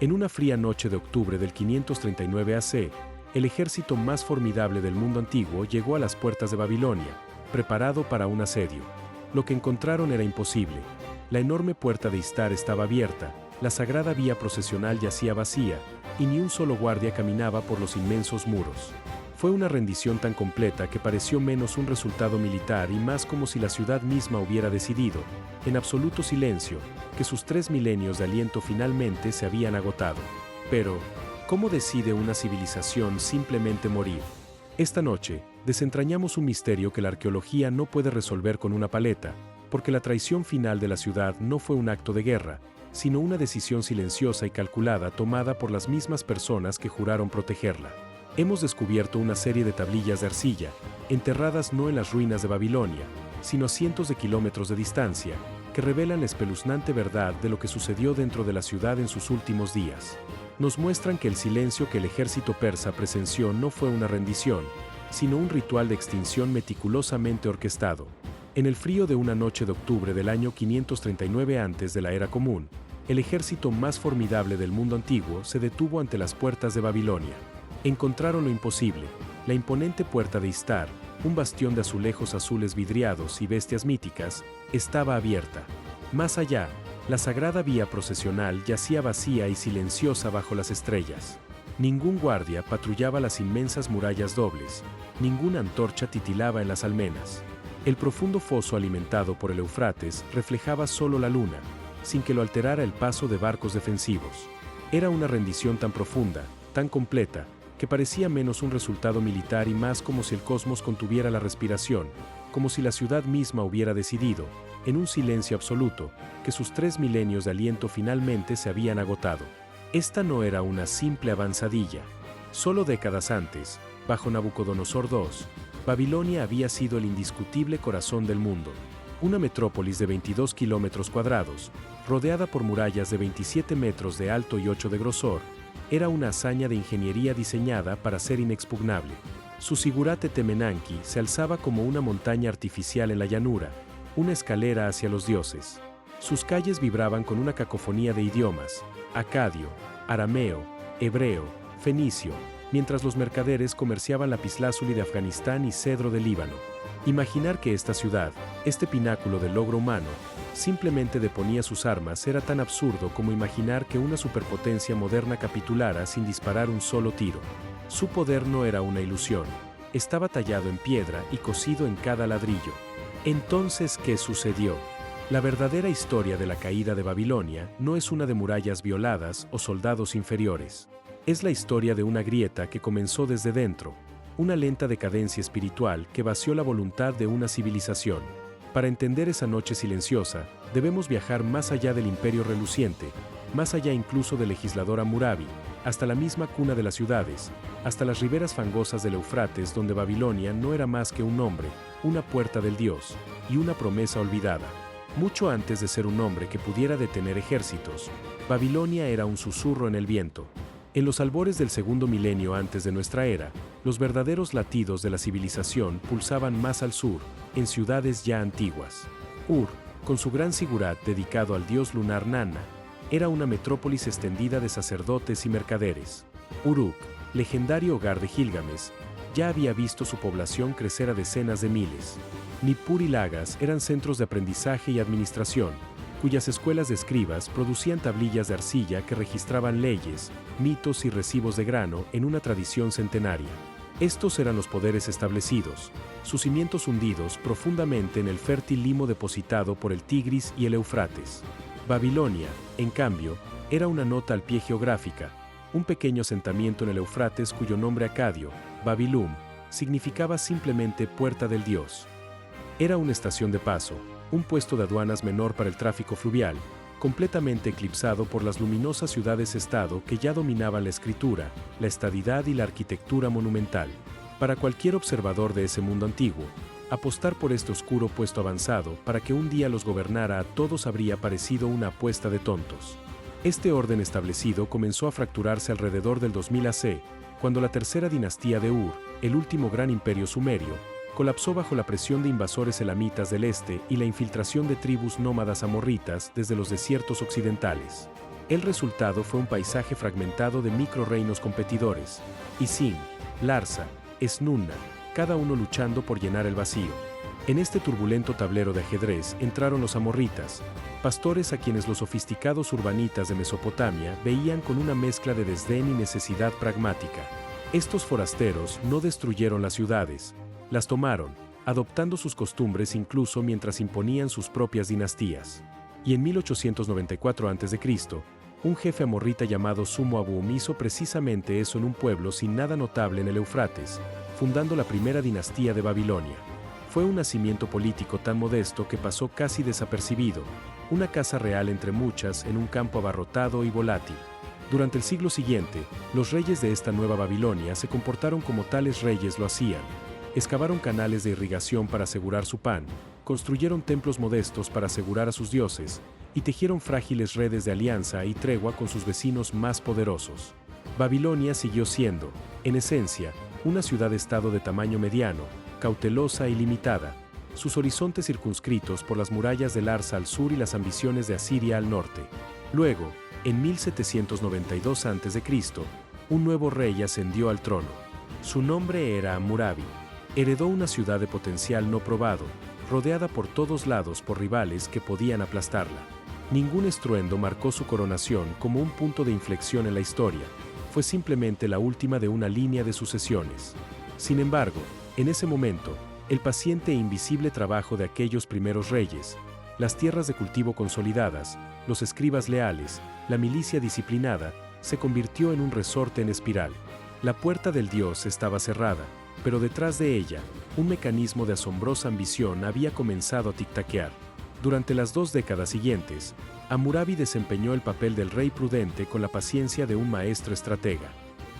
En una fría noche de octubre del 539 AC, el ejército más formidable del mundo antiguo llegó a las puertas de Babilonia, preparado para un asedio. Lo que encontraron era imposible. La enorme puerta de Istar estaba abierta, la sagrada vía procesional yacía vacía, y ni un solo guardia caminaba por los inmensos muros. Fue una rendición tan completa que pareció menos un resultado militar y más como si la ciudad misma hubiera decidido, en absoluto silencio, que sus 3 milenios de aliento finalmente se habían agotado. Pero, ¿cómo decide una civilización simplemente morir? Esta noche, desentrañamos un misterio que la arqueología no puede resolver con una paleta, porque la traición final de la ciudad no fue un acto de guerra, sino una decisión silenciosa y calculada tomada por las mismas personas que juraron protegerla. Hemos descubierto una serie de tablillas de arcilla, enterradas no en las ruinas de Babilonia, sino a cientos de kilómetros de distancia, que revelan la espeluznante verdad de lo que sucedió dentro de la ciudad en sus últimos días. Nos muestran que el silencio que el ejército persa presenció no fue una rendición, sino un ritual de extinción meticulosamente orquestado. En el frío de una noche de octubre del año 539 antes de la Era Común, el ejército más formidable del mundo antiguo se detuvo ante las puertas de Babilonia. Encontraron lo imposible, la imponente puerta de Istar, un bastión de azulejos azules vidriados y bestias míticas, estaba abierta. Más allá, la sagrada vía procesional yacía vacía y silenciosa bajo las estrellas. Ningún guardia patrullaba las inmensas murallas dobles, ninguna antorcha titilaba en las almenas. El profundo foso alimentado por el Éufrates reflejaba solo la luna, sin que lo alterara el paso de barcos defensivos. Era una rendición tan profunda, tan completa, que parecía menos un resultado militar y más como si el cosmos contuviera la respiración, como si la ciudad misma hubiera decidido, en un silencio absoluto, que sus 3 milenios de aliento finalmente se habían agotado. Esta no era una simple avanzadilla. Solo décadas antes, bajo Nabucodonosor II, Babilonia había sido el indiscutible corazón del mundo. Una metrópolis de 22 kilómetros cuadrados, rodeada por murallas de 27 metros de alto y 8 de grosor, era una hazaña de ingeniería diseñada para ser inexpugnable. Su Zigurate Temenanki se alzaba como una montaña artificial en la llanura, una escalera hacia los dioses. Sus calles vibraban con una cacofonía de idiomas: acadio, arameo, hebreo, fenicio, mientras los mercaderes comerciaban lapislázuli de Afganistán y cedro de Líbano. Imaginar que esta ciudad, este pináculo del logro humano, simplemente deponía sus armas era tan absurdo como imaginar que una superpotencia moderna capitulara sin disparar un solo tiro. Su poder no era una ilusión, estaba tallado en piedra y cosido en cada ladrillo. Entonces, ¿qué sucedió? La verdadera historia de la caída de Babilonia no es una de murallas violadas o soldados inferiores. Es la historia de una grieta que comenzó desde dentro, una lenta decadencia espiritual que vació la voluntad de una civilización. Para entender esa noche silenciosa, debemos viajar más allá del imperio reluciente, más allá incluso del legislador Hammurabi, hasta la misma cuna de las ciudades, hasta las riberas fangosas del Éufrates, donde Babilonia no era más que un nombre, una puerta del dios, y una promesa olvidada. Mucho antes de ser un nombre que pudiera detener ejércitos, Babilonia era un susurro en el viento. En los albores del segundo milenio antes de nuestra era, los verdaderos latidos de la civilización pulsaban más al sur, en ciudades ya antiguas. Ur, con su gran zigurat dedicado al dios lunar Nanna, era una metrópolis extendida de sacerdotes y mercaderes. Uruk, legendario hogar de Gilgamesh, ya había visto su población crecer a decenas de miles. Nippur y Lagas eran centros de aprendizaje y administración, cuyas escuelas de escribas producían tablillas de arcilla que registraban leyes, mitos y recibos de grano en una tradición centenaria. Estos eran los poderes establecidos, sus cimientos hundidos profundamente en el fértil limo depositado por el Tigris y el Éufrates. Babilonia, en cambio, era una nota al pie geográfica, un pequeño asentamiento en el Éufrates cuyo nombre acadio, Babilum, significaba simplemente puerta del dios. Era una estación de paso, un puesto de aduanas menor para el tráfico fluvial, completamente eclipsado por las luminosas ciudades-estado que ya dominaban la escritura, la estadidad y la arquitectura monumental. Para cualquier observador de ese mundo antiguo, apostar por este oscuro puesto avanzado para que un día los gobernara a todos habría parecido una apuesta de tontos. Este orden establecido comenzó a fracturarse alrededor del 2000 AC, cuando la tercera dinastía de Ur, el último gran imperio sumerio, colapsó bajo la presión de invasores elamitas del este y la infiltración de tribus nómadas amorritas desde los desiertos occidentales. El resultado fue un paisaje fragmentado de micro-reinos competidores: Isin, Larsa, Esnunna, cada uno luchando por llenar el vacío. En este turbulento tablero de ajedrez entraron los amorritas, pastores a quienes los sofisticados urbanitas de Mesopotamia veían con una mezcla de desdén y necesidad pragmática. Estos forasteros no destruyeron las ciudades, las tomaron, adoptando sus costumbres incluso mientras imponían sus propias dinastías. Y en 1894 a.C., un jefe amorrita llamado Sumu Abum hizo precisamente eso en un pueblo sin nada notable en el Éufrates, fundando la primera dinastía de Babilonia. Fue un nacimiento político tan modesto que pasó casi desapercibido, una casa real entre muchas en un campo abarrotado y volátil. Durante el siglo siguiente, los reyes de esta nueva Babilonia se comportaron como tales reyes lo hacían. Excavaron canales de irrigación para asegurar su pan, construyeron templos modestos para asegurar a sus dioses, y tejieron frágiles redes de alianza y tregua con sus vecinos más poderosos. Babilonia siguió siendo, en esencia, una ciudad-estado de tamaño mediano, cautelosa y limitada, sus horizontes circunscritos por las murallas de Larsa al sur y las ambiciones de Asiria al norte. Luego, en 1792 a.C., un nuevo rey ascendió al trono. Su nombre era Hammurabi. Heredó una ciudad de potencial no probado, rodeada por todos lados por rivales que podían aplastarla. Ningún estruendo marcó su coronación como un punto de inflexión en la historia, fue simplemente la última de una línea de sucesiones. Sin embargo, en ese momento, el paciente e invisible trabajo de aquellos primeros reyes, las tierras de cultivo consolidadas, los escribas leales, la milicia disciplinada, se convirtió en un resorte en espiral. La puerta del dios estaba cerrada, pero detrás de ella, un mecanismo de asombrosa ambición había comenzado a tic-taquear. Durante las 2 décadas siguientes, Hammurabi desempeñó el papel del rey prudente con la paciencia de un maestro estratega.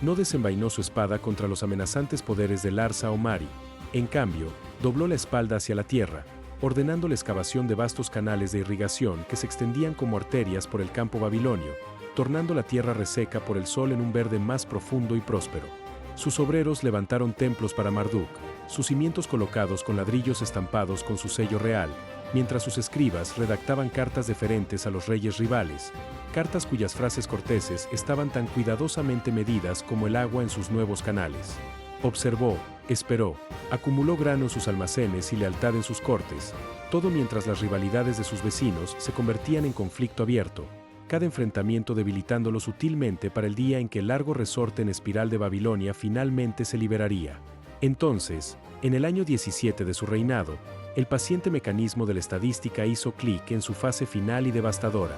No desenvainó su espada contra los amenazantes poderes de Larsa o Mari. En cambio, dobló la espalda hacia la tierra, ordenando la excavación de vastos canales de irrigación que se extendían como arterias por el campo babilonio, tornando la tierra reseca por el sol en un verde más profundo y próspero. Sus obreros levantaron templos para Marduk, sus cimientos colocados con ladrillos estampados con su sello real, mientras sus escribas redactaban cartas deferentes a los reyes rivales, cartas cuyas frases corteses estaban tan cuidadosamente medidas como el agua en sus nuevos canales. Observó, esperó, acumuló grano en sus almacenes y lealtad en sus cortes, todo mientras las rivalidades de sus vecinos se convertían en conflicto abierto, cada enfrentamiento debilitándolo sutilmente para el día en que el largo resorte en espiral de Babilonia finalmente se liberaría. Entonces, en el año 17 de su reinado, el paciente mecanismo de la estadística hizo clic en su fase final y devastadora.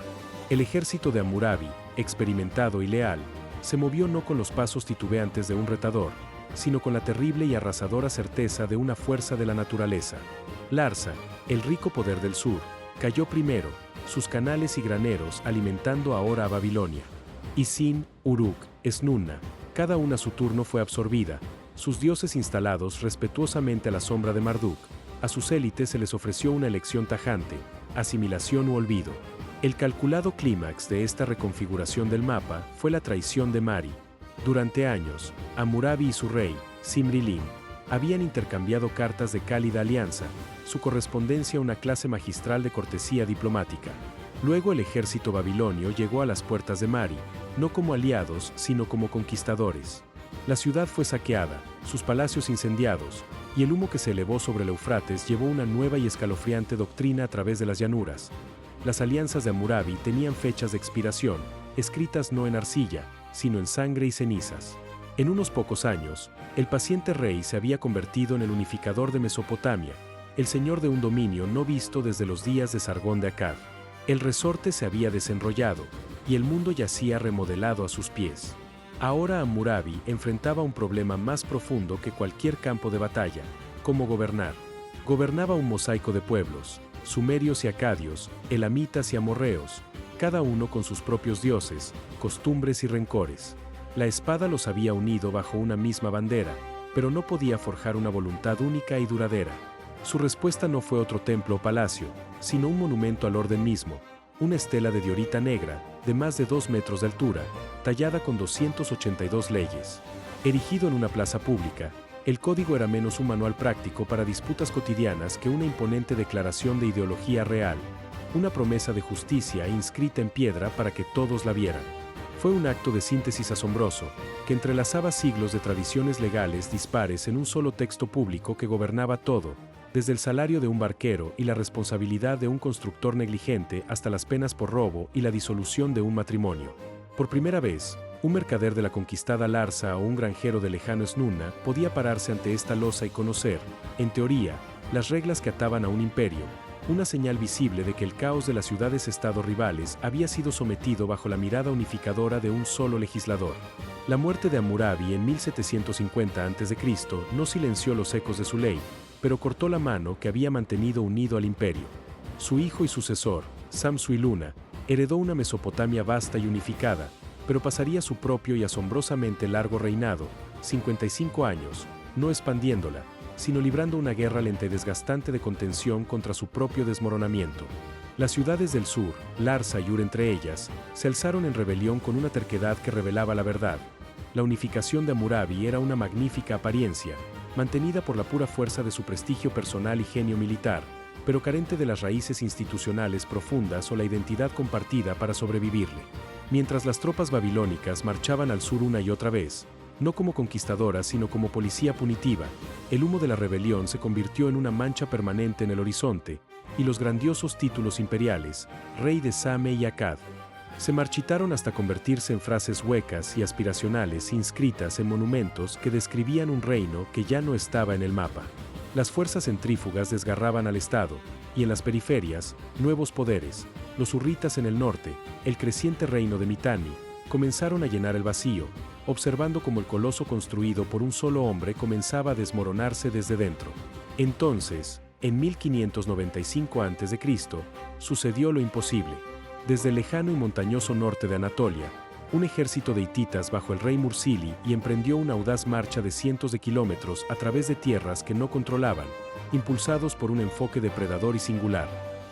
El ejército de Hammurabi, experimentado y leal, se movió no con los pasos titubeantes de un retador, sino con la terrible y arrasadora certeza de una fuerza de la naturaleza. Larsa, el rico poder del sur, cayó primero, sus canales y graneros alimentando ahora a Babilonia. Isin, Uruk, Esnunna, cada una a su turno fue absorbida, sus dioses instalados respetuosamente a la sombra de Marduk. A sus élites se les ofreció una elección tajante, asimilación u olvido. El calculado clímax de esta reconfiguración del mapa fue la traición de Mari. Durante años, Hammurabi y su rey, Simri-Lim, habían intercambiado cartas de cálida alianza, su correspondencia una clase magistral de cortesía diplomática. Luego el ejército babilonio llegó a las puertas de Mari, no como aliados, sino como conquistadores. La ciudad fue saqueada, sus palacios incendiados, y el humo que se elevó sobre el Éufrates llevó una nueva y escalofriante doctrina a través de las llanuras. Las alianzas de Hammurabi tenían fechas de expiración, escritas no en arcilla, sino en sangre y cenizas. En unos pocos años, el paciente rey se había convertido en el unificador de Mesopotamia, el señor de un dominio no visto desde los días de Sargón de Akkad. El resorte se había desenrollado, y el mundo yacía remodelado a sus pies. Ahora Hammurabi enfrentaba un problema más profundo que cualquier campo de batalla: cómo gobernar. Gobernaba un mosaico de pueblos, sumerios y acadios, elamitas y amorreos, cada uno con sus propios dioses, costumbres y rencores. La espada los había unido bajo una misma bandera, pero no podía forjar una voluntad única y duradera. Su respuesta no fue otro templo o palacio, sino un monumento al orden mismo, una estela de diorita negra, de más de 2 metros de altura, tallada con 282 leyes. Erigido en una plaza pública, el código era menos un manual práctico para disputas cotidianas que una imponente declaración de ideología real. una promesa de justicia inscrita en piedra para que todos la vieran. Fue un acto de síntesis asombroso, que entrelazaba siglos de tradiciones legales dispares en un solo texto público que gobernaba todo, desde el salario de un barquero y la responsabilidad de un constructor negligente hasta las penas por robo y la disolución de un matrimonio. Por primera vez, un mercader de la conquistada Larsa o un granjero de lejano Snunna podía pararse ante esta losa y conocer, en teoría, las reglas que ataban a un imperio, una señal visible de que el caos de las ciudades-estado rivales había sido sometido bajo la mirada unificadora de un solo legislador. La muerte de Hammurabi en 1750 a.C. no silenció los ecos de su ley, pero cortó la mano que había mantenido unido al imperio. Su hijo y sucesor, Samsu-iluna, heredó una Mesopotamia vasta y unificada, pero pasaría su propio y asombrosamente largo reinado, 55 años, no expandiéndola, sino librando una guerra lenta y desgastante de contención contra su propio desmoronamiento. Las ciudades del sur, Larsa y Ur entre ellas, se alzaron en rebelión con una terquedad que revelaba la verdad. La unificación de Hammurabi era una magnífica apariencia, mantenida por la pura fuerza de su prestigio personal y genio militar, pero carente de las raíces institucionales profundas o la identidad compartida para sobrevivirle. Mientras las tropas babilónicas marchaban al sur una y otra vez, no como conquistadoras sino como policía punitiva, el humo de la rebelión se convirtió en una mancha permanente en el horizonte, y los grandiosos títulos imperiales, rey de Same y Akkad, se marchitaron hasta convertirse en frases huecas y aspiracionales inscritas en monumentos que describían un reino que ya no estaba en el mapa. Las fuerzas centrífugas desgarraban al Estado, y en las periferias, nuevos poderes, los hurritas en el norte, el creciente reino de Mitanni, comenzaron a llenar el vacío, observando cómo el coloso construido por un solo hombre comenzaba a desmoronarse desde dentro. Entonces, en 1595 a.C., sucedió lo imposible. Desde el lejano y montañoso norte de Anatolia, un ejército de hititas bajo el rey Mursili y emprendió una audaz marcha de cientos de kilómetros a través de tierras que no controlaban, impulsados por un enfoque depredador y singular.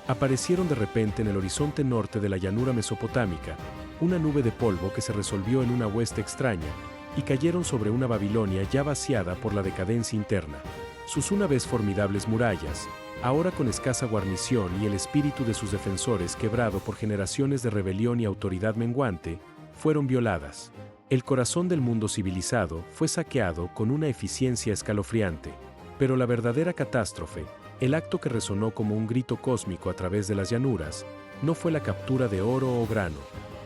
Aparecieron de repente en el horizonte norte de la llanura mesopotámica, una nube de polvo que se resolvió en una hueste extraña, y cayeron sobre una Babilonia ya vaciada por la decadencia interna. Sus una vez formidables murallas, ahora con escasa guarnición y el espíritu de sus defensores quebrado por generaciones de rebelión y autoridad menguante, fueron violadas. El corazón del mundo civilizado fue saqueado con una eficiencia escalofriante. Pero la verdadera catástrofe, el acto que resonó como un grito cósmico a través de las llanuras, no fue la captura de oro o grano.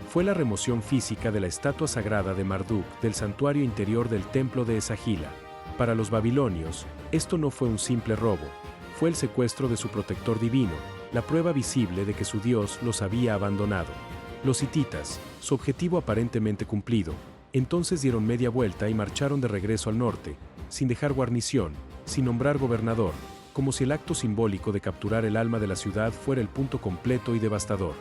Fue la remoción física de la estatua sagrada de Marduk del santuario interior del templo de Esagila. Para los babilonios, esto no fue un simple robo, fue el secuestro de su protector divino, la prueba visible de que su Dios los había abandonado. Los hititas, su objetivo aparentemente cumplido, entonces dieron media vuelta y marcharon de regreso al norte, sin dejar guarnición, sin nombrar gobernador, como si el acto simbólico de capturar el alma de la ciudad fuera el punto completo y devastador.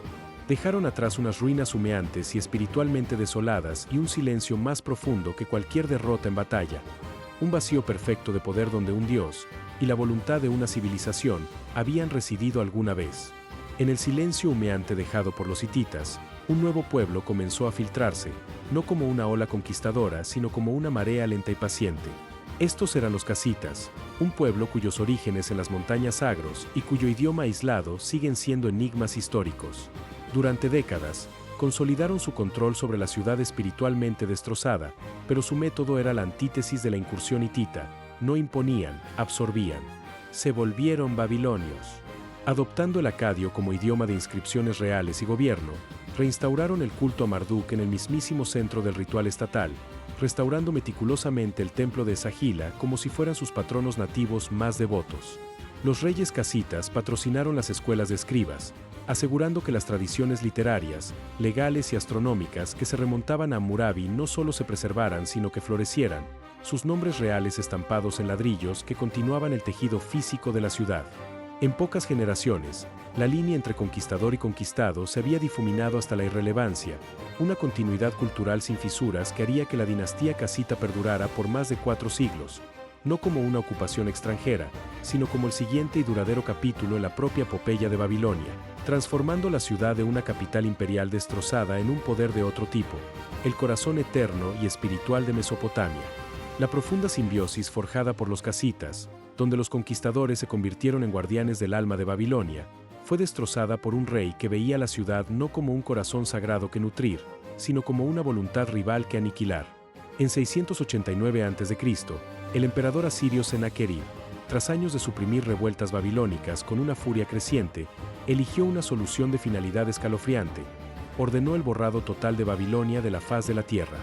Dejaron atrás unas ruinas humeantes y espiritualmente desoladas y un silencio más profundo que cualquier derrota en batalla. Un vacío perfecto de poder donde un dios, y la voluntad de una civilización, habían residido alguna vez. En el silencio humeante dejado por los hititas, un nuevo pueblo comenzó a filtrarse, no como una ola conquistadora, sino como una marea lenta y paciente. Estos eran los casitas, un pueblo cuyos orígenes en las montañas Agros y cuyo idioma aislado siguen siendo enigmas históricos. Durante décadas, consolidaron su control sobre la ciudad espiritualmente destrozada, pero su método era la antítesis de la incursión hitita: no imponían, absorbían. Se volvieron babilonios. Adoptando el acadio como idioma de inscripciones reales y gobierno, reinstauraron el culto a Marduk en el mismísimo centro del ritual estatal, restaurando meticulosamente el templo de Esagila como si fueran sus patronos nativos más devotos. Los reyes casitas patrocinaron las escuelas de escribas, asegurando que las tradiciones literarias, legales y astronómicas que se remontaban a Hammurabi no solo se preservaran sino que florecieran, sus nombres reales estampados en ladrillos que continuaban el tejido físico de la ciudad. En pocas generaciones, la línea entre conquistador y conquistado se había difuminado hasta la irrelevancia, una continuidad cultural sin fisuras que haría que la dinastía casita perdurara por más de 4 siglos, no como una ocupación extranjera, sino como el siguiente y duradero capítulo en la propia epopeya de Babilonia, transformando la ciudad de una capital imperial destrozada en un poder de otro tipo, el corazón eterno y espiritual de Mesopotamia. La profunda simbiosis forjada por los casitas, donde los conquistadores se convirtieron en guardianes del alma de Babilonia, fue destrozada por un rey que veía la ciudad no como un corazón sagrado que nutrir, sino como una voluntad rival que aniquilar. En 689 a.C., el emperador asirio Sennacherib, tras años de suprimir revueltas babilónicas con una furia creciente, eligió una solución de finalidad escalofriante. Ordenó el borrado total de Babilonia de la faz de la tierra.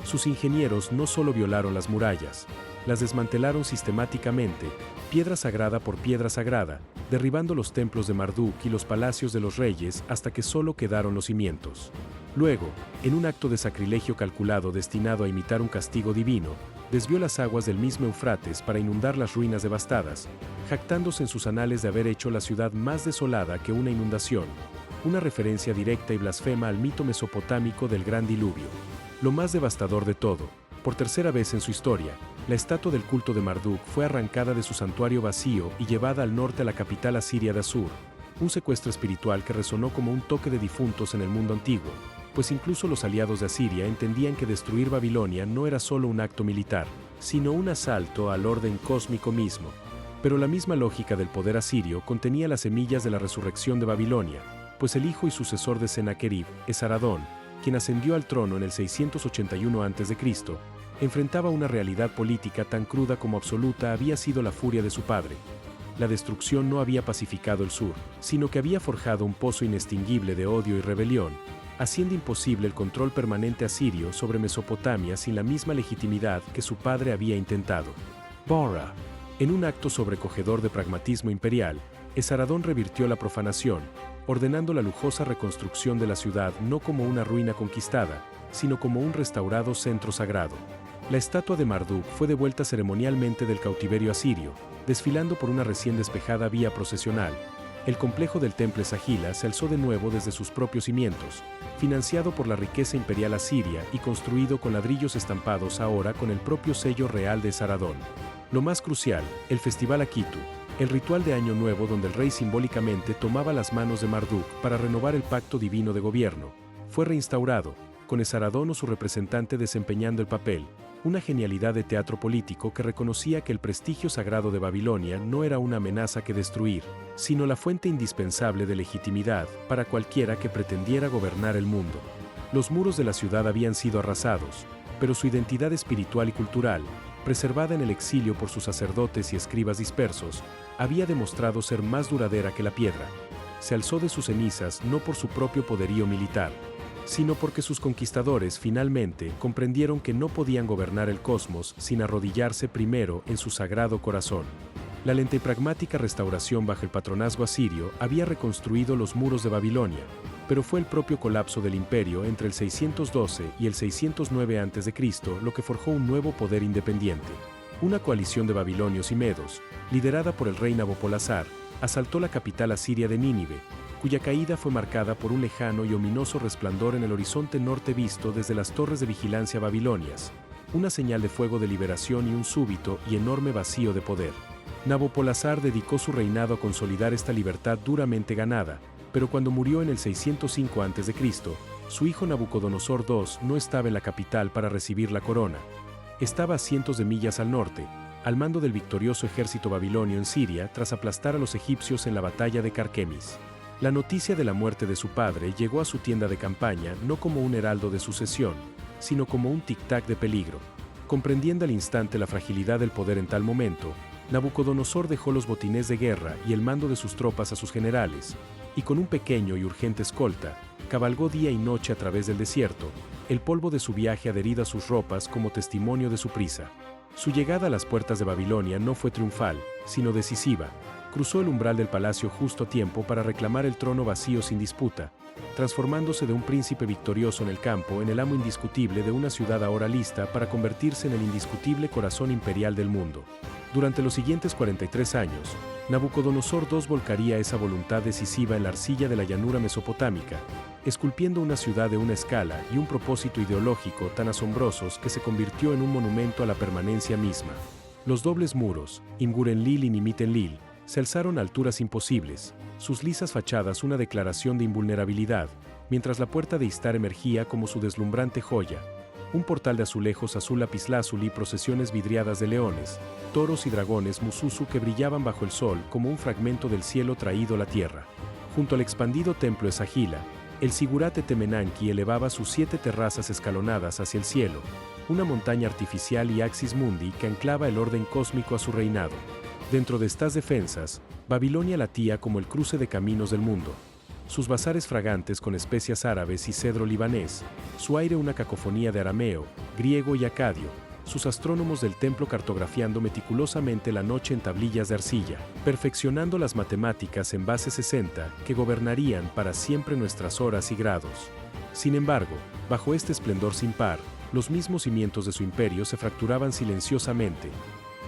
Sus ingenieros no solo violaron las murallas, las desmantelaron sistemáticamente, piedra sagrada por piedra sagrada, derribando los templos de Marduk y los palacios de los reyes hasta que solo quedaron los cimientos. Luego, en un acto de sacrilegio calculado destinado a imitar un castigo divino, desvió las aguas del mismo Eufrates para inundar las ruinas devastadas, jactándose en sus anales de haber hecho la ciudad más desolada que una inundación, una referencia directa y blasfema al mito mesopotámico del gran diluvio. Lo más devastador de todo, por tercera vez en su historia, la estatua del culto de Marduk fue arrancada de su santuario vacío y llevada al norte a la capital asiria de Asur, un secuestro espiritual que resonó como un toque de difuntos en el mundo antiguo, pues incluso los aliados de Asiria entendían que destruir Babilonia no era solo un acto militar, sino un asalto al orden cósmico mismo. Pero la misma lógica del poder asirio contenía las semillas de la resurrección de Babilonia, pues el hijo y sucesor de Sennacherib, Esaradón, quien ascendió al trono en el 681 a.C., enfrentaba una realidad política tan cruda como absoluta había sido la furia de su padre. La destrucción no había pacificado el sur, sino que había forjado un pozo inextinguible de odio y rebelión, haciendo imposible el control permanente asirio sobre Mesopotamia sin la misma legitimidad que su padre había intentado. Bora. En un acto sobrecogedor de pragmatismo imperial, Esaradón revirtió la profanación, ordenando la lujosa reconstrucción de la ciudad no como una ruina conquistada, sino como un restaurado centro sagrado. La estatua de Marduk fue devuelta ceremonialmente del cautiverio asirio, desfilando por una recién despejada vía procesional. El complejo del Temple Sagila se alzó de nuevo desde sus propios cimientos, financiado por la riqueza imperial asiria y construido con ladrillos estampados ahora con el propio sello real de Esaradón. Lo más crucial, el Festival Akitu, el ritual de Año Nuevo donde el rey simbólicamente tomaba las manos de Marduk para renovar el pacto divino de gobierno, fue reinstaurado, con Esaradón o su representante desempeñando el papel, una genialidad de teatro político que reconocía que el prestigio sagrado de Babilonia no era una amenaza que destruir, sino la fuente indispensable de legitimidad para cualquiera que pretendiera gobernar el mundo. Los muros de la ciudad habían sido arrasados, pero su identidad espiritual y cultural, preservada en el exilio por sus sacerdotes y escribas dispersos, había demostrado ser más duradera que la piedra. Se alzó de sus cenizas no por su propio poderío militar, sino porque sus conquistadores finalmente comprendieron que no podían gobernar el cosmos sin arrodillarse primero en su sagrado corazón. La lenta y pragmática restauración bajo el patronazgo asirio había reconstruido los muros de Babilonia, pero fue el propio colapso del imperio entre el 612 y el 609 a.C. lo que forjó un nuevo poder independiente. Una coalición de babilonios y medos, liderada por el rey Nabopolassar, asaltó la capital asiria de Nínive, cuya caída fue marcada por un lejano y ominoso resplandor en el horizonte norte visto desde las torres de vigilancia babilonias, una señal de fuego de liberación y un súbito y enorme vacío de poder. Nabopolassar dedicó su reinado a consolidar esta libertad duramente ganada, pero cuando murió en el 605 a.C., su hijo Nabucodonosor II no estaba en la capital para recibir la corona. Estaba a cientos de millas al norte, al mando del victorioso ejército babilonio en Siria tras aplastar a los egipcios en la batalla de Carquemis. La noticia de la muerte de su padre llegó a su tienda de campaña no como un heraldo de sucesión, sino como un tic-tac de peligro. Comprendiendo al instante la fragilidad del poder en tal momento, Nabucodonosor dejó los botines de guerra y el mando de sus tropas a sus generales, y con un pequeño y urgente escolta, cabalgó día y noche a través del desierto, el polvo de su viaje adherido a sus ropas como testimonio de su prisa. Su llegada a las puertas de Babilonia no fue triunfal, sino decisiva. Cruzó el umbral del palacio justo a tiempo para reclamar el trono vacío sin disputa, transformándose de un príncipe victorioso en el campo en el amo indiscutible de una ciudad ahora lista para convertirse en el indiscutible corazón imperial del mundo. Durante los siguientes 43 años, Nabucodonosor II volcaría esa voluntad decisiva en la arcilla de la llanura mesopotámica, esculpiendo una ciudad de una escala y un propósito ideológico tan asombrosos que se convirtió en un monumento a la permanencia misma. Los dobles muros, Imgur-Enlil y Nimit-Enlil, se alzaron a alturas imposibles, sus lisas fachadas una declaración de invulnerabilidad, mientras la puerta de Istar emergía como su deslumbrante joya, un portal de azulejos azul lapislázuli y procesiones vidriadas de leones, toros y dragones mususu que brillaban bajo el sol como un fragmento del cielo traído a la tierra. Junto al expandido templo de Sagila, el Zigurate Temenanki elevaba sus 7 terrazas escalonadas hacia el cielo, una montaña artificial y axis mundi que anclaba el orden cósmico a su reinado. Dentro de estas defensas, Babilonia latía como el cruce de caminos del mundo. Sus bazares fragantes con especias árabes y cedro libanés, su aire una cacofonía de arameo, griego y acadio, sus astrónomos del templo cartografiando meticulosamente la noche en tablillas de arcilla, perfeccionando las matemáticas en base 60 que gobernarían para siempre nuestras horas y grados. Sin embargo, bajo este esplendor sin par, los mismos cimientos de su imperio se fracturaban silenciosamente.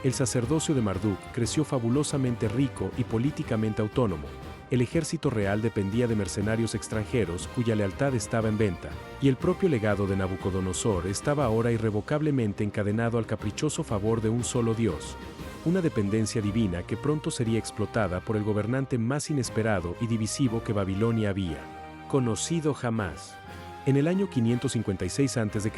El sacerdocio de Marduk creció fabulosamente rico y políticamente autónomo. El ejército real dependía de mercenarios extranjeros cuya lealtad estaba en venta, y el propio legado de Nabucodonosor estaba ahora irrevocablemente encadenado al caprichoso favor de un solo Dios. Una dependencia divina que pronto sería explotada por el gobernante más inesperado y divisivo que Babilonia había conocido jamás. En el año 556 a.C.,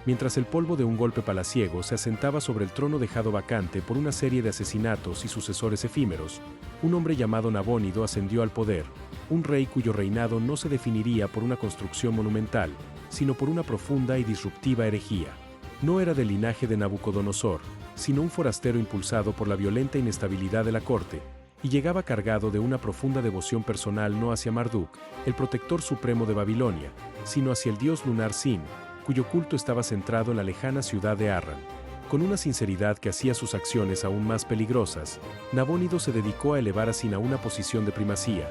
mientras el polvo de un golpe palaciego se asentaba sobre el trono dejado vacante por una serie de asesinatos y sucesores efímeros, un hombre llamado Nabónido ascendió al poder, un rey cuyo reinado no se definiría por una construcción monumental, sino por una profunda y disruptiva herejía. No era del linaje de Nabucodonosor, sino un forastero impulsado por la violenta inestabilidad de la corte, y llegaba cargado de una profunda devoción personal no hacia Marduk, el protector supremo de Babilonia, sino hacia el dios lunar Sin, cuyo culto estaba centrado en la lejana ciudad de Arran. Con una sinceridad que hacía sus acciones aún más peligrosas, Nabónido se dedicó a elevar a Sin a una posición de primacía.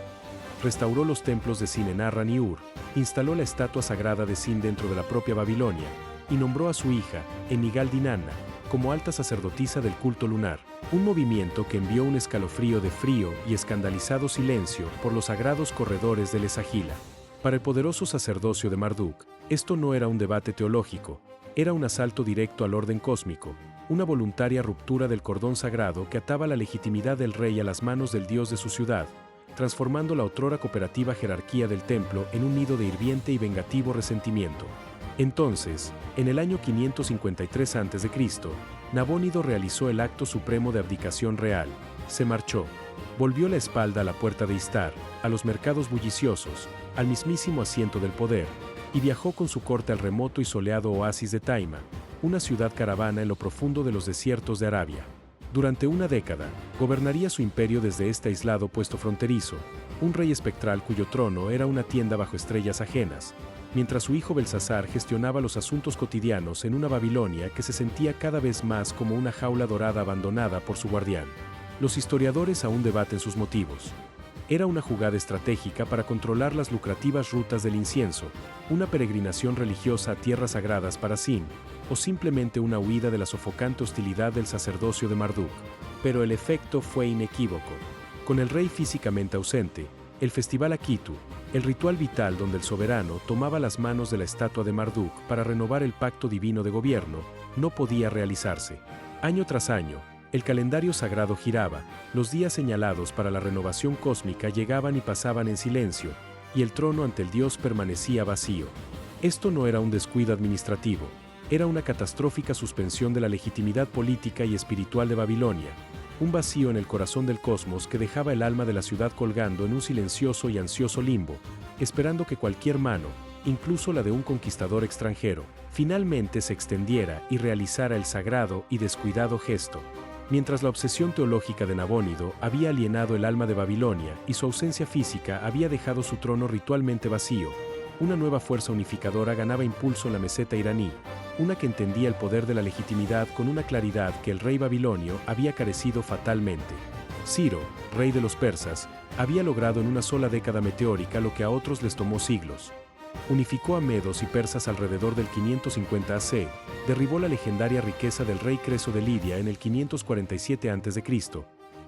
Restauró los templos de Sin en Arran y Ur, instaló la estatua sagrada de Sin dentro de la propia Babilonia, y nombró a su hija, Enigal-Dinanna, como alta sacerdotisa del culto lunar, un movimiento que envió un escalofrío de frío y escandalizado silencio por los sagrados corredores del Esagila. Para el poderoso sacerdocio de Marduk, esto no era un debate teológico, era un asalto directo al orden cósmico, una voluntaria ruptura del cordón sagrado que ataba la legitimidad del rey a las manos del dios de su ciudad, transformando la otrora cooperativa jerarquía del templo en un nido de hirviente y vengativo resentimiento. Entonces, en el año 553 a.C., Nabónido realizó el acto supremo de abdicación real, se marchó, volvió la espalda a la puerta de Istar, a los mercados bulliciosos, al mismísimo asiento del poder, y viajó con su corte al remoto y soleado oasis de Taima, una ciudad caravana en lo profundo de los desiertos de Arabia. Durante una década, gobernaría su imperio desde este aislado puesto fronterizo, un rey espectral cuyo trono era una tienda bajo estrellas ajenas, mientras su hijo Belsasar gestionaba los asuntos cotidianos en una Babilonia que se sentía cada vez más como una jaula dorada abandonada por su guardián. Los historiadores aún debaten sus motivos. Era una jugada estratégica para controlar las lucrativas rutas del incienso, una peregrinación religiosa a tierras sagradas para Sin, o simplemente una huida de la sofocante hostilidad del sacerdocio de Marduk. Pero el efecto fue inequívoco. Con el rey físicamente ausente, el festival Akitu, el ritual vital donde el soberano tomaba las manos de la estatua de Marduk para renovar el pacto divino de gobierno, no podía realizarse. Año tras año, el calendario sagrado giraba, los días señalados para la renovación cósmica llegaban y pasaban en silencio, y el trono ante el dios permanecía vacío. Esto no era un descuido administrativo, era una catastrófica suspensión de la legitimidad política y espiritual de Babilonia, un vacío en el corazón del cosmos que dejaba el alma de la ciudad colgando en un silencioso y ansioso limbo, esperando que cualquier mano, incluso la de un conquistador extranjero, finalmente se extendiera y realizara el sagrado y descuidado gesto. Mientras la obsesión teológica de Nabónido había alienado el alma de Babilonia y su ausencia física había dejado su trono ritualmente vacío, una nueva fuerza unificadora ganaba impulso en la meseta iraní, una que entendía el poder de la legitimidad con una claridad que el rey babilonio había carecido fatalmente. Ciro, rey de los persas, había logrado en una sola década meteórica lo que a otros les tomó siglos. Unificó a medos y persas alrededor del 550 AC, derribó la legendaria riqueza del rey Creso de Lidia en el 547 a.C.,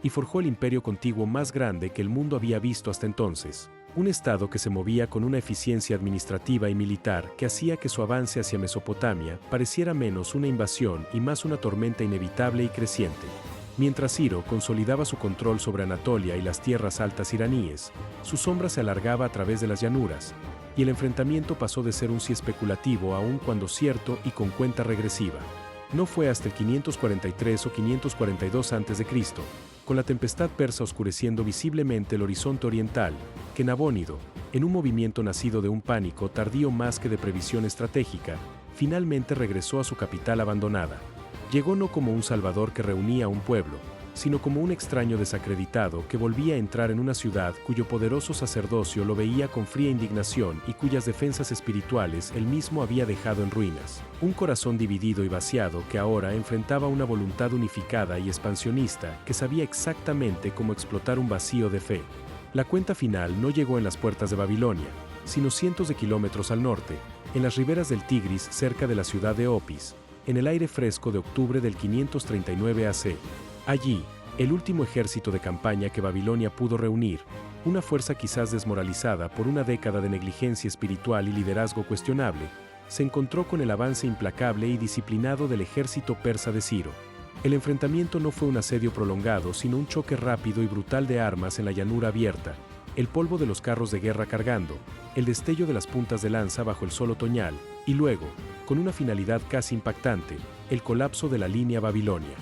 y forjó el imperio contiguo más grande que el mundo había visto hasta entonces. Un estado que se movía con una eficiencia administrativa y militar que hacía que su avance hacia Mesopotamia pareciera menos una invasión y más una tormenta inevitable y creciente. Mientras Ciro consolidaba su control sobre Anatolia y las tierras altas iraníes, su sombra se alargaba a través de las llanuras, y el enfrentamiento pasó de ser un sí especulativo a un cuando cierto y con cuenta regresiva. No fue hasta el 543 o 542 a.C., con la tempestad persa oscureciendo visiblemente el horizonte oriental, que Nabónido, en un movimiento nacido de un pánico tardío más que de previsión estratégica, finalmente regresó a su capital abandonada. Llegó no como un salvador que reunía a un pueblo, sino como un extraño desacreditado que volvía a entrar en una ciudad cuyo poderoso sacerdocio lo veía con fría indignación y cuyas defensas espirituales él mismo había dejado en ruinas. Un corazón dividido y vaciado que ahora enfrentaba una voluntad unificada y expansionista que sabía exactamente cómo explotar un vacío de fe. La cuenta final no llegó en las puertas de Babilonia, sino cientos de kilómetros al norte, en las riberas del Tigris cerca de la ciudad de Opis, en el aire fresco de octubre del 539 AC. Allí, el último ejército de campaña que Babilonia pudo reunir, una fuerza quizás desmoralizada por una década de negligencia espiritual y liderazgo cuestionable, se encontró con el avance implacable y disciplinado del ejército persa de Ciro. El enfrentamiento no fue un asedio prolongado, sino un choque rápido y brutal de armas en la llanura abierta, el polvo de los carros de guerra cargando, el destello de las puntas de lanza bajo el sol otoñal, y luego, con una finalidad casi impactante, el colapso de la línea Babilonia.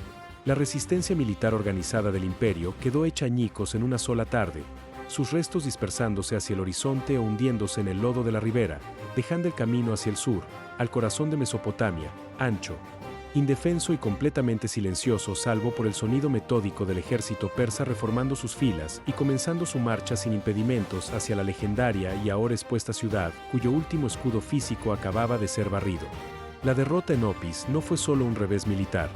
La resistencia militar organizada del imperio quedó hecha añicos en una sola tarde, sus restos dispersándose hacia el horizonte o hundiéndose en el lodo de la ribera, dejando el camino hacia el sur, al corazón de Mesopotamia, ancho, indefenso y completamente silencioso salvo por el sonido metódico del ejército persa reformando sus filas y comenzando su marcha sin impedimentos hacia la legendaria y ahora expuesta ciudad, cuyo último escudo físico acababa de ser barrido. La derrota en Opis no fue solo un revés militar,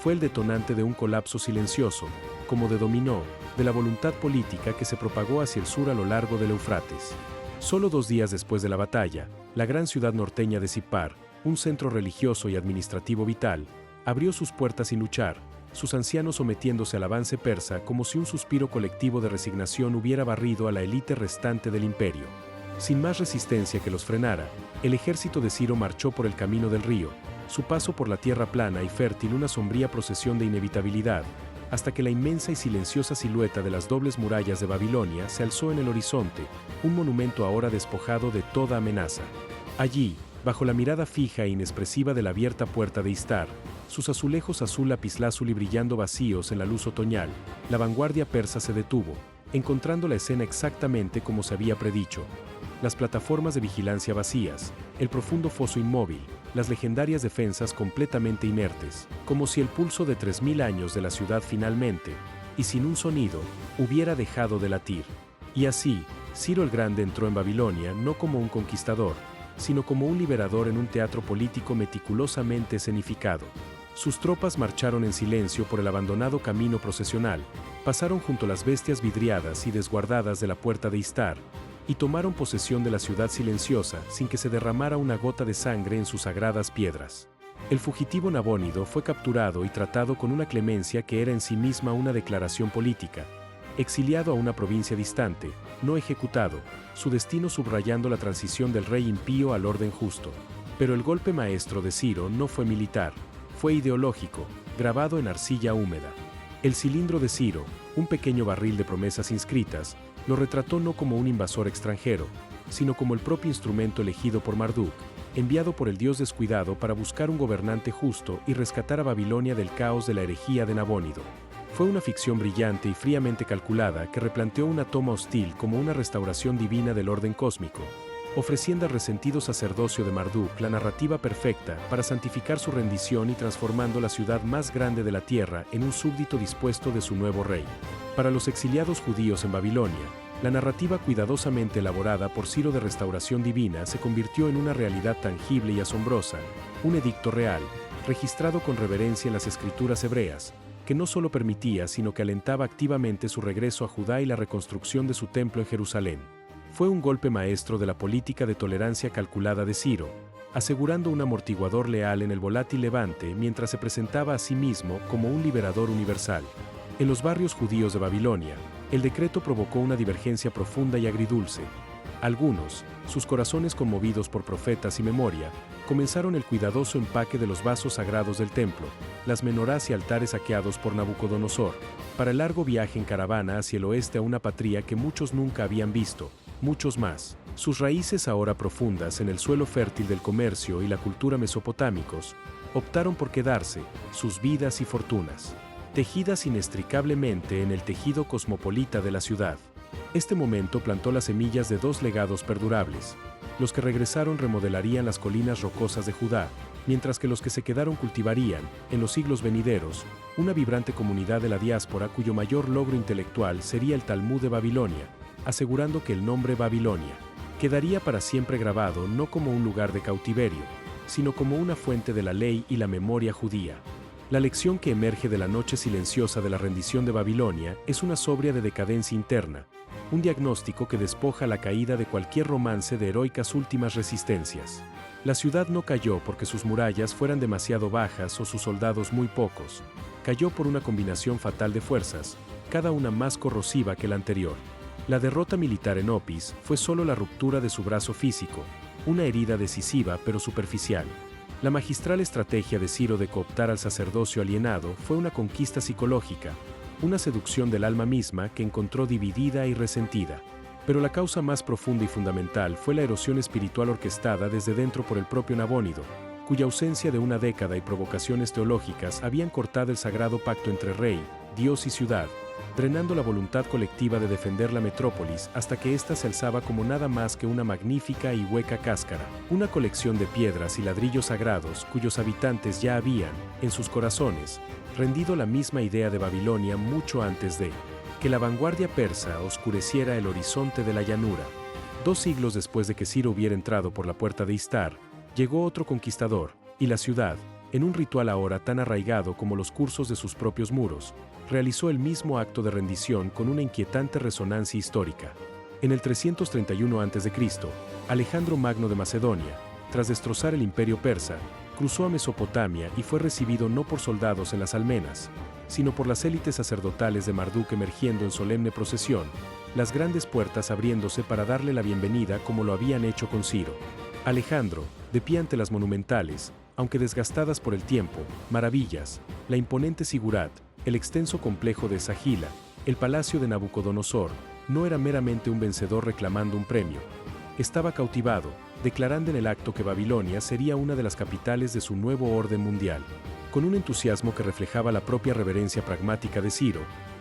fue el detonante de un colapso silencioso, como de dominó, de la voluntad política que se propagó hacia el sur a lo largo del Eufrates. Solo 2 días después de la batalla, la gran ciudad norteña de Sippar, un centro religioso y administrativo vital, abrió sus puertas sin luchar, sus ancianos sometiéndose al avance persa como si un suspiro colectivo de resignación hubiera barrido a la élite restante del imperio. Sin más resistencia que los frenara, el ejército de Ciro marchó por el camino del río, su paso por la tierra plana y fértil una sombría procesión de inevitabilidad, hasta que la inmensa y silenciosa silueta de las dobles murallas de Babilonia se alzó en el horizonte, un monumento ahora despojado de toda amenaza. Allí, bajo la mirada fija e inexpresiva de la abierta puerta de Istar, sus azulejos azul lapislázuli brillando vacíos en la luz otoñal, la vanguardia persa se detuvo, encontrando la escena exactamente como se había predicho. Las plataformas de vigilancia vacías, el profundo foso inmóvil, las legendarias defensas completamente inertes, como si el pulso de 3000 años de la ciudad finalmente, y sin un sonido, hubiera dejado de latir. Y así, Ciro el Grande entró en Babilonia no como un conquistador, sino como un liberador en un teatro político meticulosamente escenificado. Sus tropas marcharon en silencio por el abandonado camino procesional, pasaron junto a las bestias vidriadas y desguardadas de la puerta de Istar, y tomaron posesión de la ciudad silenciosa sin que se derramara una gota de sangre en sus sagradas piedras. El fugitivo Nabónido fue capturado y tratado con una clemencia que era en sí misma una declaración política. Exiliado a una provincia distante, no ejecutado, su destino subrayando la transición del rey impío al orden justo. Pero el golpe maestro de Ciro no fue militar, fue ideológico, grabado en arcilla húmeda. El cilindro de Ciro, un pequeño barril de promesas inscritas, lo retrató no como un invasor extranjero, sino como el propio instrumento elegido por Marduk, enviado por el dios descuidado para buscar un gobernante justo y rescatar a Babilonia del caos de la herejía de Nabónido. Fue una ficción brillante y fríamente calculada que replanteó una toma hostil como una restauración divina del orden cósmico, ofreciendo al resentido sacerdocio de Marduk la narrativa perfecta para santificar su rendición y transformando la ciudad más grande de la tierra en un súbdito dispuesto de su nuevo rey. Para los exiliados judíos en Babilonia, la narrativa cuidadosamente elaborada por Ciro de restauración divina se convirtió en una realidad tangible y asombrosa, un edicto real, registrado con reverencia en las escrituras hebreas, que no solo permitía sino que alentaba activamente su regreso a Judá y la reconstrucción de su templo en Jerusalén. Fue un golpe maestro de la política de tolerancia calculada de Ciro, asegurando un amortiguador leal en el volátil Levante mientras se presentaba a sí mismo como un liberador universal. En los barrios judíos de Babilonia, el decreto provocó una divergencia profunda y agridulce. Algunos, sus corazones conmovidos por profetas y memoria, comenzaron el cuidadoso empaque de los vasos sagrados del templo, las menorás y altares saqueados por Nabucodonosor, para el largo viaje en caravana hacia el oeste a una patria que muchos nunca habían visto, muchos más. Sus raíces ahora profundas en el suelo fértil del comercio y la cultura mesopotámicos, optaron por quedarse, sus vidas y fortunas, tejidas inextricablemente en el tejido cosmopolita de la ciudad. Este momento plantó las semillas de dos legados perdurables. Los que regresaron remodelarían las colinas rocosas de Judá, mientras que los que se quedaron cultivarían, en los siglos venideros, una vibrante comunidad de la diáspora cuyo mayor logro intelectual sería el Talmud de Babilonia, asegurando que el nombre Babilonia quedaría para siempre grabado no como un lugar de cautiverio, sino como una fuente de la ley y la memoria judía. La lección que emerge de la noche silenciosa de la rendición de Babilonia es una sobria de decadencia interna, un diagnóstico que despoja la caída de cualquier romance de heroicas últimas resistencias. La ciudad no cayó porque sus murallas fueran demasiado bajas o sus soldados muy pocos. Cayó por una combinación fatal de fuerzas, cada una más corrosiva que la anterior. La derrota militar en Opis fue solo la ruptura de su brazo físico, una herida decisiva pero superficial. La magistral estrategia de Ciro de cooptar al sacerdocio alienado fue una conquista psicológica, una seducción del alma misma que encontró dividida y resentida. Pero la causa más profunda y fundamental fue la erosión espiritual orquestada desde dentro por el propio Nabónido, cuya ausencia de una década y provocaciones teológicas habían cortado el sagrado pacto entre rey, Dios y ciudad, drenando la voluntad colectiva de defender la metrópolis hasta que ésta se alzaba como nada más que una magnífica y hueca cáscara, una colección de piedras y ladrillos sagrados cuyos habitantes ya habían, en sus corazones, rendido la misma idea de Babilonia mucho antes de que la vanguardia persa oscureciera el horizonte de la llanura. 2 siglos después de que Ciro hubiera entrado por la puerta de Istar, llegó otro conquistador, y la ciudad, en un ritual ahora tan arraigado como los cursos de sus propios muros, realizó el mismo acto de rendición con una inquietante resonancia histórica. En el 331 a.C., Alejandro Magno de Macedonia, tras destrozar el imperio persa, cruzó a Mesopotamia y fue recibido no por soldados en las almenas, sino por las élites sacerdotales de Marduk emergiendo en solemne procesión, las grandes puertas abriéndose para darle la bienvenida como lo habían hecho con Ciro. Alejandro, de pie ante las monumentales, aunque desgastadas por el tiempo, maravillas, la imponente Sigurat, el extenso complejo de Sagila, el palacio de Nabucodonosor, no era meramente un vencedor reclamando un premio. Estaba cautivado, declarando en el acto que Babilonia sería una de las capitales de su nuevo orden mundial. Con un entusiasmo que reflejaba la propia reverencia pragmática de Ciro,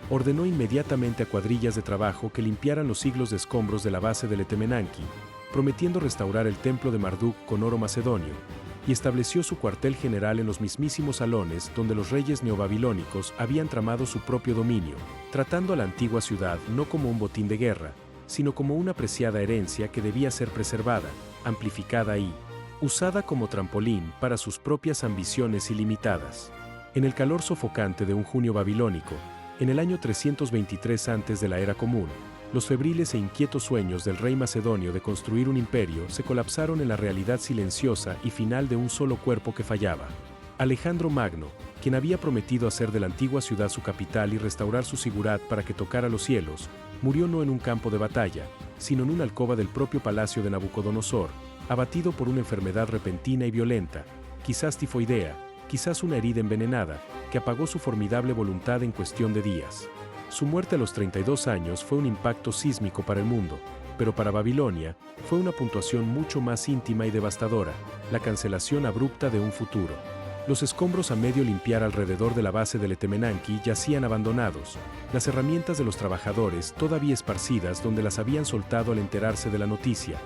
ordenó inmediatamente a cuadrillas de trabajo que limpiaran los siglos de escombros de la base del Etemenanki, prometiendo restaurar el templo de Marduk con oro macedonio, y estableció su cuartel general en los mismísimos salones donde los reyes neobabilónicos habían tramado su propio dominio, tratando a la antigua ciudad no como un botín de guerra, sino como una preciada herencia que debía ser preservada, amplificada y usada como trampolín para sus propias ambiciones ilimitadas. En el calor sofocante de un junio babilónico, en el año 323 antes de la era común, los febriles e inquietos sueños del rey macedonio de construir un imperio se colapsaron en la realidad silenciosa y final de un solo cuerpo que fallaba. Alejandro Magno, quien había prometido hacer de la antigua ciudad su capital y restaurar su sigurat para que tocara los cielos, murió no en un campo de batalla, sino en una alcoba del propio palacio de Nabucodonosor, abatido por una enfermedad repentina y violenta, quizás tifoidea, quizás una herida envenenada, que apagó su formidable voluntad en cuestión de días. Su muerte a los 32 años fue un impacto sísmico para el mundo, pero para Babilonia fue una puntuación mucho más íntima y devastadora, la cancelación abrupta de un futuro. Los escombros a medio limpiar alrededor de la base del Etemenanki yacían abandonados, las herramientas de los trabajadores todavía esparcidas donde las habían soltado al enterarse de la noticia.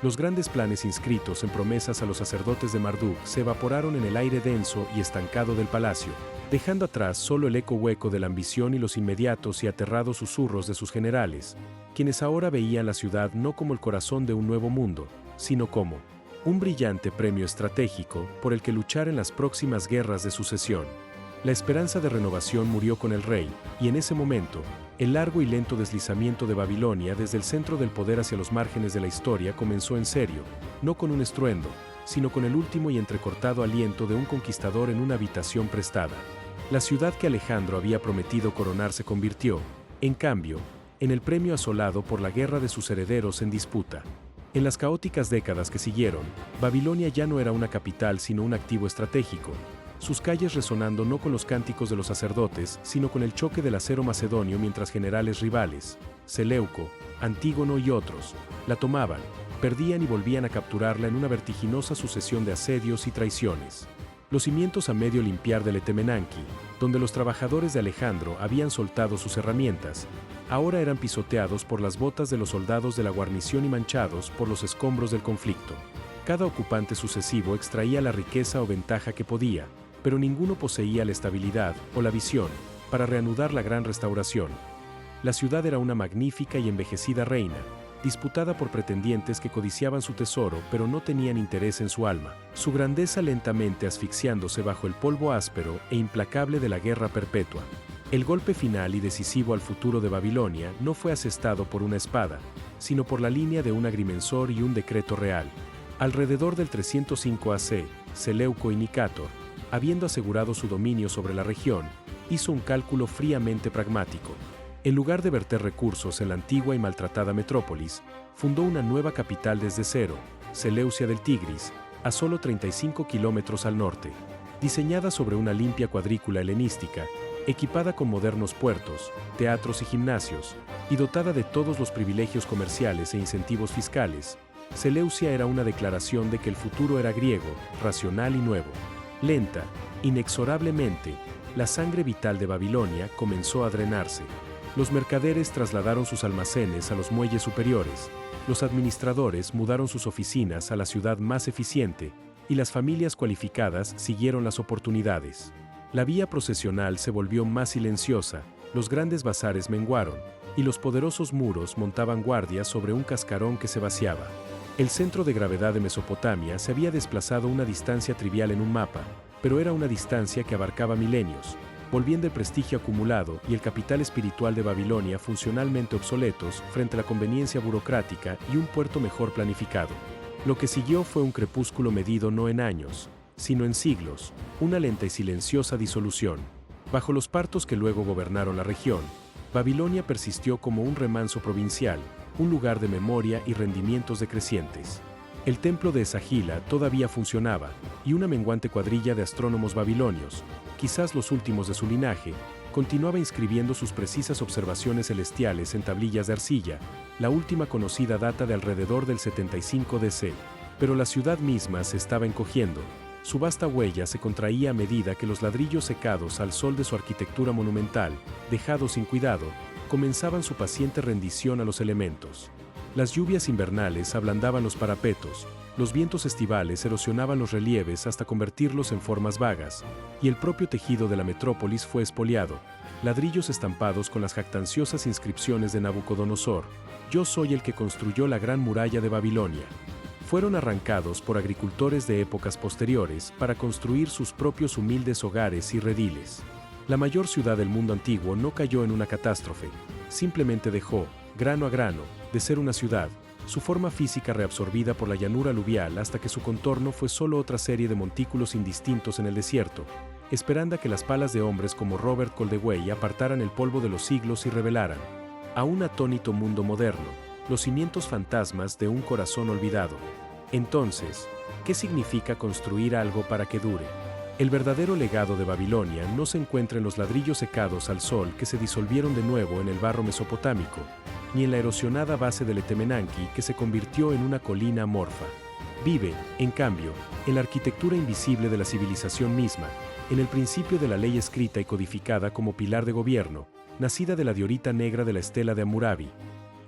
Los grandes planes inscritos en promesas a los sacerdotes de Marduk se evaporaron en el aire denso y estancado del palacio, dejando atrás solo el eco hueco de la ambición y los inmediatos y aterrados susurros de sus generales, quienes ahora veían la ciudad no como el corazón de un nuevo mundo, sino como un brillante premio estratégico por el que luchar en las próximas guerras de sucesión. La esperanza de renovación murió con el rey, y en ese momento, el largo y lento deslizamiento de Babilonia desde el centro del poder hacia los márgenes de la historia comenzó en serio, no con un estruendo, sino con el último y entrecortado aliento de un conquistador en una habitación prestada. La ciudad que Alejandro había prometido coronar se convirtió, en cambio, en el premio asolado por la guerra de sus herederos en disputa. En las caóticas décadas que siguieron, Babilonia ya no era una capital sino un activo estratégico, sus calles resonando no con los cánticos de los sacerdotes, sino con el choque del acero macedonio mientras generales rivales, Seleuco, Antígono y otros, la tomaban, perdían y volvían a capturarla en una vertiginosa sucesión de asedios y traiciones. Los cimientos a medio limpiar del Etemenanki, donde los trabajadores de Alejandro habían soltado sus herramientas, ahora eran pisoteados por las botas de los soldados de la guarnición y manchados por los escombros del conflicto. Cada ocupante sucesivo extraía la riqueza o ventaja que podía, pero ninguno poseía la estabilidad o la visión para reanudar la gran restauración. La ciudad era una magnífica y envejecida reina, disputada por pretendientes que codiciaban su tesoro pero no tenían interés en su alma, su grandeza lentamente asfixiándose bajo el polvo áspero e implacable de la guerra perpetua. El golpe final y decisivo al futuro de Babilonia no fue asestado por una espada, sino por la línea de un agrimensor y un decreto real. Alrededor del 305 AC, Seleuco y Nicátor, habiendo asegurado su dominio sobre la región, hizo un cálculo fríamente pragmático. En lugar de verter recursos en la antigua y maltratada metrópolis, fundó una nueva capital desde cero, Seleucia del Tigris, a solo 35 kilómetros al norte. Diseñada sobre una limpia cuadrícula helenística, equipada con modernos puertos, teatros y gimnasios, y dotada de todos los privilegios comerciales e incentivos fiscales, Seleucia era una declaración de que el futuro era griego, racional y nuevo. Lenta, inexorablemente, la sangre vital de Babilonia comenzó a drenarse. Los mercaderes trasladaron sus almacenes a los muelles superiores, los administradores mudaron sus oficinas a la ciudad más eficiente, y las familias cualificadas siguieron las oportunidades. La vía procesional se volvió más silenciosa, los grandes bazares menguaron, y los poderosos muros montaban guardia sobre un cascarón que se vaciaba. El centro de gravedad de Mesopotamia se había desplazado una distancia trivial en un mapa, pero era una distancia que abarcaba milenios, volviendo el prestigio acumulado y el capital espiritual de Babilonia funcionalmente obsoletos frente a la conveniencia burocrática y un puerto mejor planificado. Lo que siguió fue un crepúsculo medido no en años, sino en siglos, una lenta y silenciosa disolución. Bajo los partos que luego gobernaron la región, Babilonia persistió como un remanso provincial, un lugar de memoria y rendimientos decrecientes. El templo de Esagila todavía funcionaba, y una menguante cuadrilla de astrónomos babilonios, quizás los últimos de su linaje, continuaba inscribiendo sus precisas observaciones celestiales en tablillas de arcilla. La última conocida data de alrededor del 75 DC, pero la ciudad misma se estaba encogiendo. Su vasta huella se contraía a medida que los ladrillos secados al sol de su arquitectura monumental, dejados sin cuidado, comenzaban su paciente rendición a los elementos. Las lluvias invernales ablandaban los parapetos, los vientos estivales erosionaban los relieves hasta convertirlos en formas vagas, y el propio tejido de la metrópolis fue expoliado, ladrillos estampados con las jactanciosas inscripciones de Nabucodonosor: «Yo soy el que construyó la gran muralla de Babilonia». Fueron arrancados por agricultores de épocas posteriores para construir sus propios humildes hogares y rediles. La mayor ciudad del mundo antiguo no cayó en una catástrofe, simplemente dejó, grano a grano, de ser una ciudad, su forma física reabsorbida por la llanura aluvial hasta que su contorno fue solo otra serie de montículos indistintos en el desierto, esperando a que las palas de hombres como Robert Koldewey apartaran el polvo de los siglos y revelaran, a un atónito mundo moderno, los cimientos fantasmas de un corazón olvidado. Entonces, ¿qué significa construir algo para que dure? El verdadero legado de Babilonia no se encuentra en los ladrillos secados al sol que se disolvieron de nuevo en el barro mesopotámico, ni en la erosionada base del Etemenanki que se convirtió en una colina amorfa. Vive, en cambio, en la arquitectura invisible de la civilización misma, en el principio de la ley escrita y codificada como pilar de gobierno, nacida de la diorita negra de la estela de Hammurabi,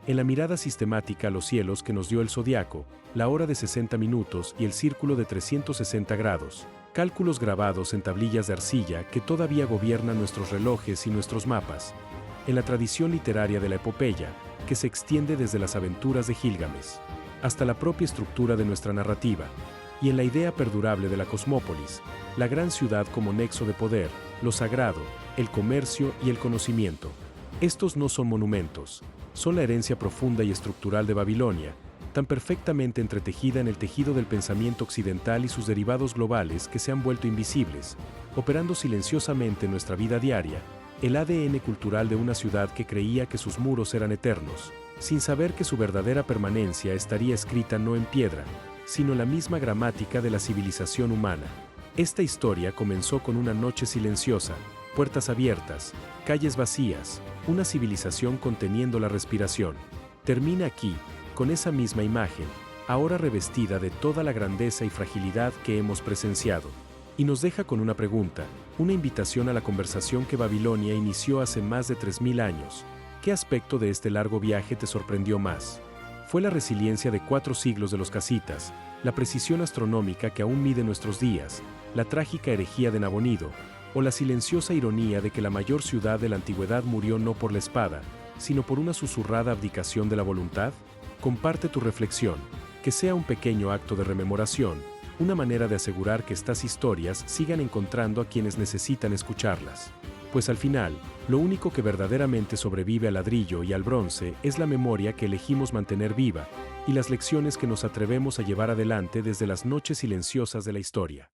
en la mirada sistemática a los cielos que nos dio el zodiaco, la hora de 60 minutos y el círculo de 360 grados, cálculos grabados en tablillas de arcilla que todavía gobiernan nuestros relojes y nuestros mapas, en la tradición literaria de la epopeya, que se extiende desde las aventuras de Gilgamesh hasta la propia estructura de nuestra narrativa, y en la idea perdurable de la cosmópolis, la gran ciudad como nexo de poder, lo sagrado, el comercio y el conocimiento. Estos no son monumentos, son la herencia profunda y estructural de Babilonia, tan perfectamente entretejida en el tejido del pensamiento occidental y sus derivados globales que se han vuelto invisibles, operando silenciosamente en nuestra vida diaria, el ADN cultural de una ciudad que creía que sus muros eran eternos, sin saber que su verdadera permanencia estaría escrita no en piedra, sino en la misma gramática de la civilización humana. Esta historia comenzó con una noche silenciosa, puertas abiertas, calles vacías, una civilización conteniendo la respiración. Termina aquí, con esa misma imagen, ahora revestida de toda la grandeza y fragilidad que hemos presenciado. Y nos deja con una pregunta, una invitación a la conversación que Babilonia inició hace más de 3000 años. ¿Qué aspecto de este largo viaje te sorprendió más? ¿Fue la resiliencia de 4 siglos de los casitas, la precisión astronómica que aún mide nuestros días, la trágica herejía de Nabonido, o la silenciosa ironía de que la mayor ciudad de la antigüedad murió no por la espada, sino por una susurrada abdicación de la voluntad? Comparte tu reflexión, que sea un pequeño acto de rememoración, una manera de asegurar que estas historias sigan encontrando a quienes necesitan escucharlas. Pues al final, lo único que verdaderamente sobrevive al ladrillo y al bronce es la memoria que elegimos mantener viva y las lecciones que nos atrevemos a llevar adelante desde las noches silenciosas de la historia.